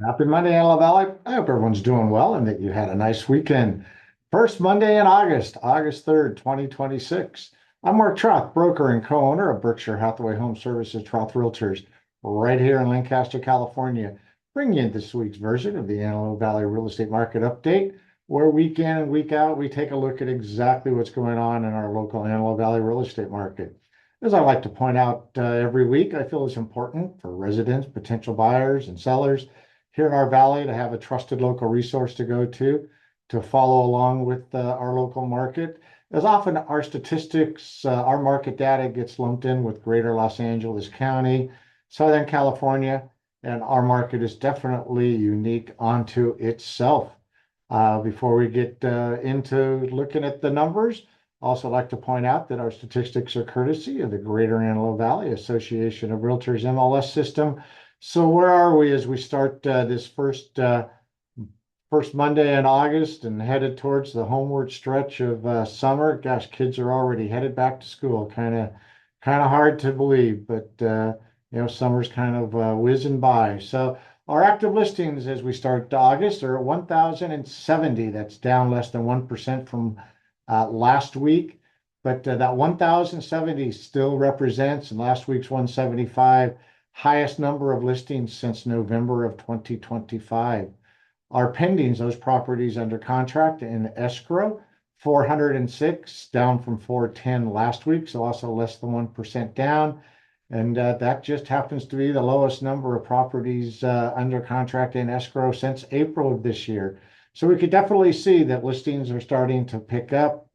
Happy Monday, Antelope Valley. I hope everyone's doing well and that you had a nice weekend. First Monday in August, August 3rd, 2026. I'm Mark Troth, broker and co-owner of Berkshire Hathaway Home Services Troth Realtors, right here in Lancaster, California, bringing you this week's version of the Antelope Valley Real Estate Market Update, where week in and week out, we take a look at exactly what's going on in our local Antelope Valley real estate market. As I like to point out every week, I feel it's important for residents, potential buyers, and sellers here in our valley to have a trusted local resource to go to follow along with our local market. As often our statistics, our market data gets lumped in with greater Los Angeles County, Southern California, and our market is definitely unique onto itself. Before we get into looking at the numbers, also like to point out that our statistics are courtesy of the Greater Antelope Valley Association of Realtors MLS system. So where are we as we start this first Monday in August and headed towards the homeward stretch of summer? Gosh, kids are already headed back to school. Kind of hard to believe, but summer's kind of whizzing by. So our active listings as we start August are at 1,070. That's down less than 1% from last week, but that 1,070 still represents, and last week's 175, highest number of listings since November of 2025. Our pendings, those properties under contract in escrow, 406, down from 410 last week, so also less than 1% down. And that just happens to be the lowest number of properties under contract in escrow since April of this year. So we could definitely see that listings are starting to pick up.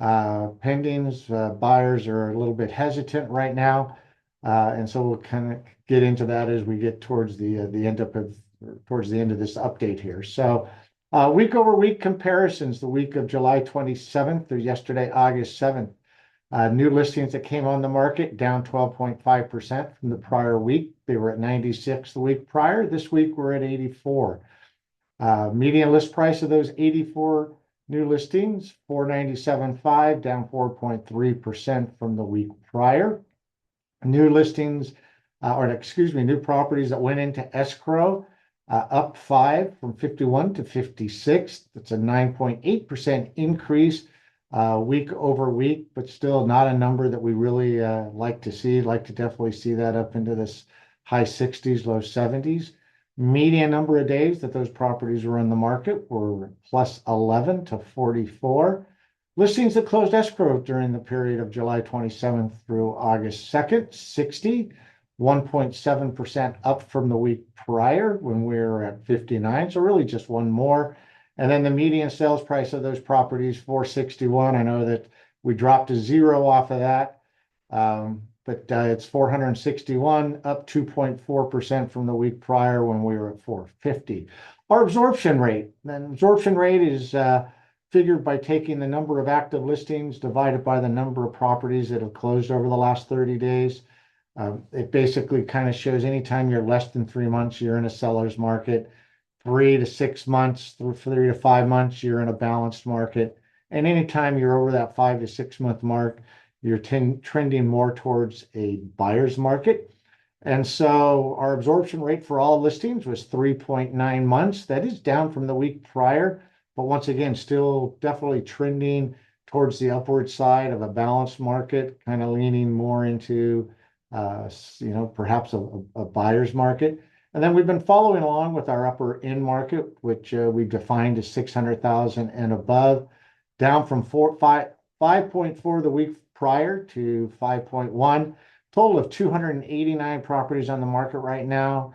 Pendings, buyers are a little bit hesitant right now. And so we'll kind of get into that as we get towards the end of this update here. So week over week comparisons, the week of July 27th through yesterday, August 7th. New listings that came on the market down 12.5% from the prior week. They were at 96 the week prior. This week we're at 84. Median list price of those 84 new listings, 497.5, down 4.3% from the week prior. New listings, new properties that went into escrow, up 5 from 51 to 56. That's a 9.8% increase week over week, but still not a number that we really like to see. Like to definitely see that up into this high 60s, low 70s. Median number of days that those properties were in the market were plus 11 to 44. Listings that closed escrow during the period of July 27th through August 2nd, 60, 1.7% up from the week prior when we were at 59. So really just one more. And then the median sales price of those properties, 461. I know that we dropped a zero off of that, but it's 461, up 2.4% from the week prior when we were at 450. Our absorption rate, is figured by taking the number of active listings divided by the number of properties that have closed over the last 30 days. It basically kind of shows anytime you're less than 3 months, you're in a seller's market. 3 to 6 months, 3 to 5 months, you're in a balanced market. And anytime you're over that 5 to 6 month mark, you're trending more towards a buyer's market. And so our absorption rate for all listings was 3.9 months. That is down from the week prior, but once again, still definitely trending towards the upward side of a balanced market, kind of leaning more into, perhaps a buyer's market. And then we've been following along with our upper end market, which we've defined as 600,000 and above, down from 5.4 the week prior to 5.1. Total of 289 properties on the market right now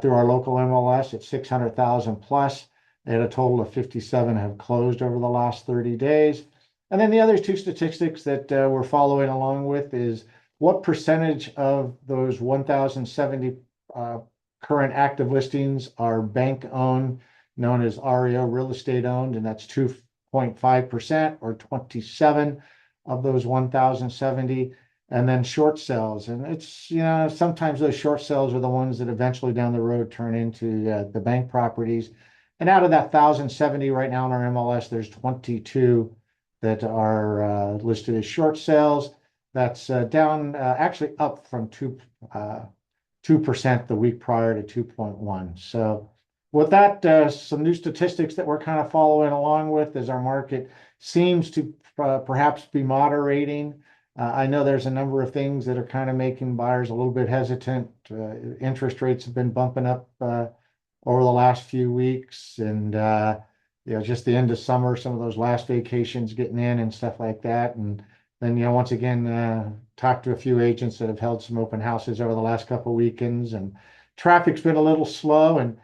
through our local MLS at 600,000 plus. And a total of 57 have closed over the last 30 days. And then the other two statistics that we're following along with is what percentage of those 1,070 current active listings are bank owned, known as REO, real estate owned, and that's 2.5% or 27 of those 1,070. And then short sales. And it's, sometimes those short sales are the ones that eventually down the road turn into the bank properties. And out of that 1,070 right now in our MLS, there's 22 that are listed as short sales. That's down, actually up from 2% the week prior to 2.1. So with that, some new statistics that we're kind of following along with as our market seems to perhaps be moderating. I know there's a number of things that are kind of making buyers a little bit hesitant. Interest rates have been bumping up over the last few weeks, and just the end of summer, some of those last vacations getting in and stuff like that. And then, once again, talked to a few agents that have held some open houses over the last couple of weekends, and traffic's been a little slow. And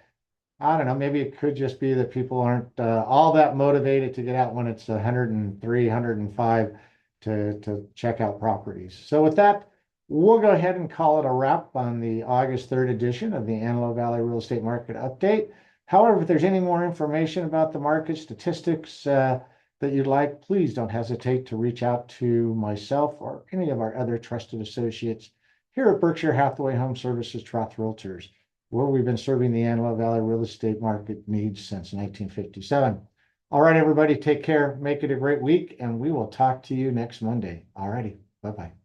I don't know, maybe it could just be that people aren't all that motivated to get out when it's 103, 105 to check out properties. So with that, we'll go ahead and call it a wrap on the August 3rd edition of the Antelope Valley Real Estate Market Update. However, if there's any more information about the market statistics that you'd like, please don't hesitate to reach out to myself or any of our other trusted associates here at Berkshire Hathaway Home Services Troth Realtors, where we've been serving the Antelope Valley real estate market needs since 1957. All right, everybody, take care. Make it a great week, and we will talk to you next Monday. All righty. Bye-bye.